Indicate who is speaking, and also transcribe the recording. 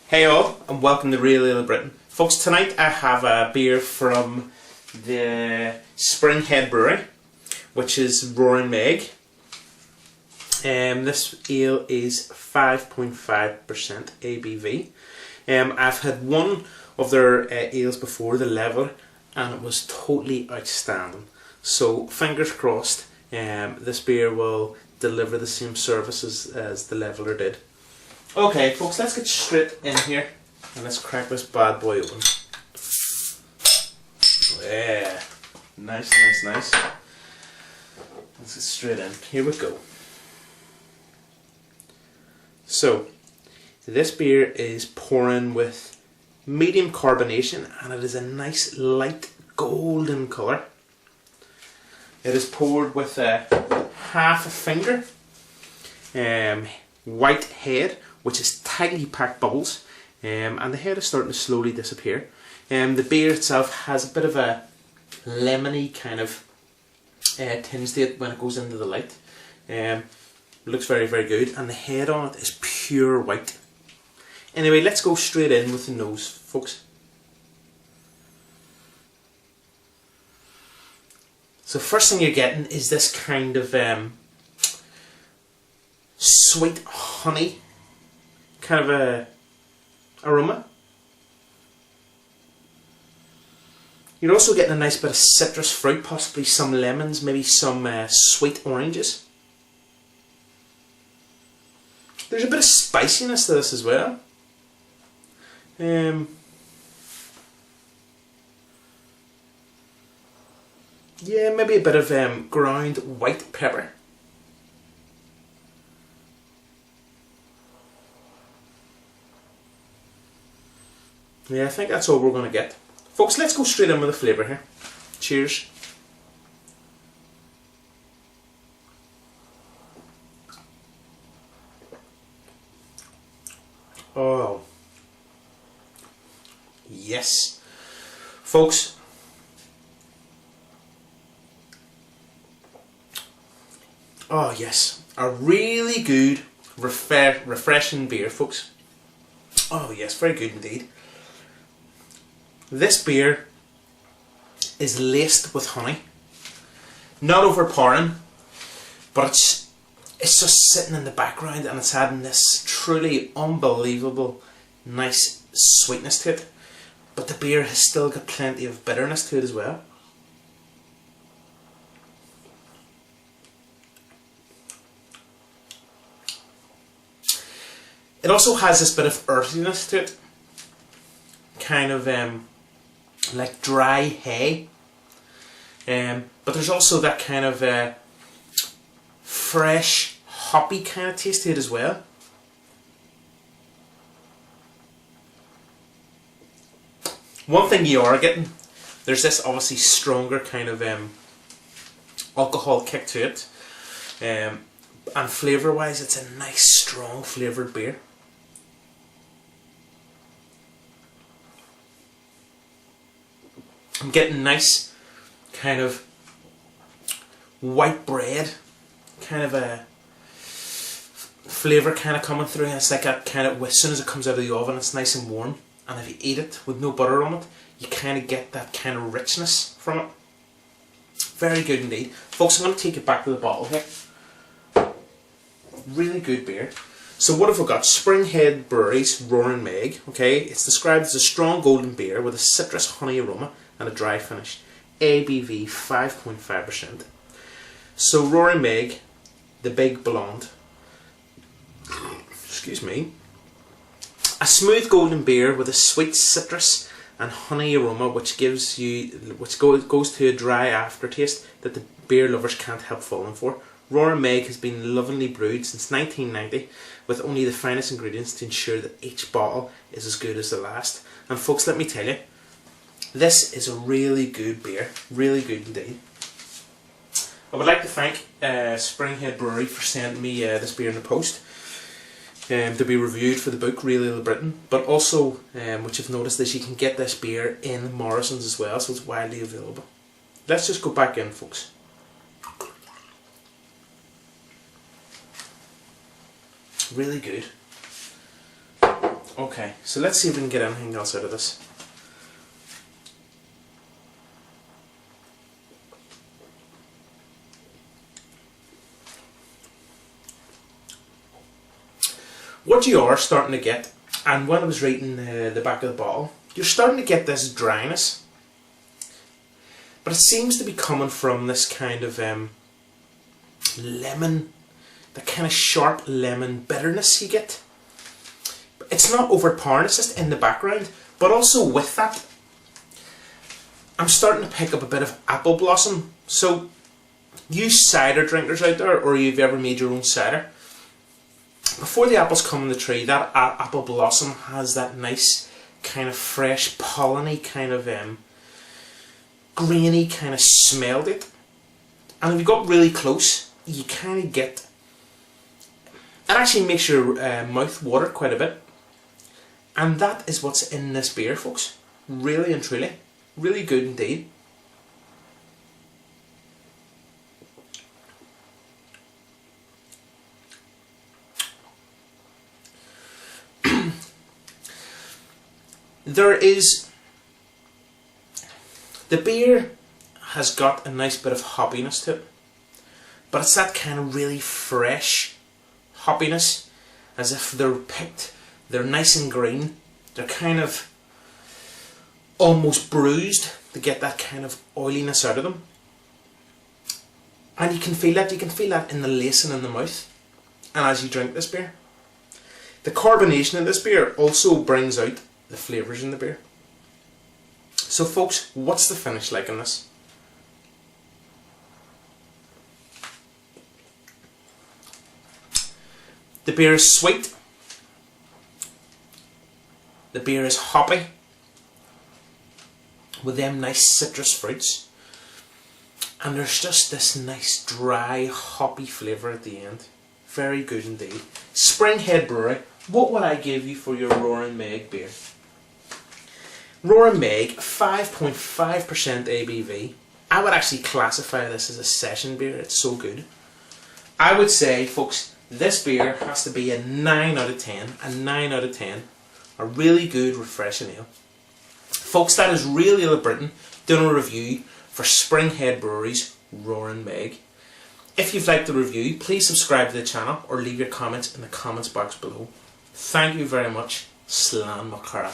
Speaker 1: Hey all, and welcome to Real Ale Britain. Folks, tonight I have a beer from the Springhead Brewery, which is Roaring Meg. This ale is 5.5% ABV. I've had one of their ales before, the Leveler, and it was totally outstanding. So fingers crossed, this beer will deliver the same service as the Leveler did. Okay folks, let's get straight in here and let's crack this bad boy open. Yeah, nice. Let's get straight in. Here we go. So, this beer is pouring with medium carbonation and it is a nice light golden colour. It is poured with a half a finger white head, which is tightly packed bubbles, and the head is starting to slowly disappear. The beer itself has a bit of a lemony kind of tinge to it when it goes into the light. Looks very good, and the head on it is pure white. Anyway, let's go straight in with the nose, folks. So first thing you're getting is this kind of sweet honey kind of a aroma. You're also getting a nice bit of citrus fruit, possibly some lemons, maybe some sweet oranges. There's a bit of spiciness to this as well. Yeah, maybe a bit of ground white pepper. Yeah, I think that's all we're going to get. Folks, let's go straight in with the flavour here. Cheers. Oh. Yes. Folks. Oh yes. A really good, refreshing beer, folks. Oh yes, very good indeed. This beer is laced with honey, not overpowering, but it's just sitting in the background and it's adding this truly unbelievable nice sweetness to it, but the beer has still got plenty of bitterness to it as well. It also has this bit of earthiness to it, kind of like dry hay, but there's also that kind of fresh hoppy kind of taste to it as well. One thing you are getting, there's this obviously stronger kind of alcohol kick to it, and flavour wise it's a nice strong flavoured beer. I'm getting nice kind of white bread, kind of a flavour kind of coming through, and it's like a kind of, as soon as it comes out of the oven it's nice and warm, and if you eat it with no butter on it you kind of get that kind of richness from it. Very good indeed. Folks, I'm going to take it back to the bottle here. Really good beer. So what have we got? Springhead Brewery's Roaring Meg. Okay, it's described as a strong golden beer with a citrus honey aroma and a dry finish. ABV 5.5%. So Roaring Meg, the big blonde. Excuse me. A smooth golden beer with a sweet citrus and honey aroma, which goes to a dry aftertaste that the beer lovers can't help falling for. Roaring Meg has been lovingly brewed since 1990 with only the finest ingredients to ensure that each bottle is as good as the last. And folks, let me tell you, this is a really good beer, really good indeed. I would like to thank Springhead Brewery for sending me this beer in the post to be reviewed for the book Real Ale Britain, but also, which I've noticed, is you can get this beer in Morrison's as well, so it's widely available. Let's just go back in, folks. Really good. Okay, so let's see if we can get anything else out of this. What you are starting to get, and when I was reading the back of the bottle, you're starting to get this dryness, but it seems to be coming from this kind of lemon, the kind of sharp lemon bitterness you get. It's not overpowering, it's just in the background, but also with that, I'm starting to pick up a bit of apple blossom. So, you cider drinkers out there, or you've ever made your own cider, before the apples come on the tree, that apple blossom has that nice kind of fresh polleny kind of grainy kind of smell to it. And if you got really close, you kind of get, it actually makes your mouth water quite a bit. And that is what's in this beer, folks. Really and truly. Really good indeed. The beer has got a nice bit of hoppiness to it, but it's that kind of really fresh hoppiness, as if they're picked, they're nice and green, they're kind of almost bruised to get that kind of oiliness out of them. And you can feel that in the lacing in the mouth, and as you drink this beer. The carbonation in this beer also brings out the flavours in the beer. So folks, what's the finish like in this? The beer is sweet. The beer is hoppy, with them nice citrus fruits. And there's just this nice dry hoppy flavour at the end. Very good indeed. Springhead Brewery, what would I give you for your Roaring Meg beer? Roaring Meg, 5.5% ABV. I would actually classify this as a session beer, it's so good. I would say, folks, this beer has to be a 9 out of 10. A 9 out of 10. A really good, refreshing ale. Folks, that is Really Ale Britain doing a review for Springhead Brewery's Roaring Meg. If you've liked the review, please subscribe to the channel or leave your comments in the comments box below. Thank you very much. Slán Macara.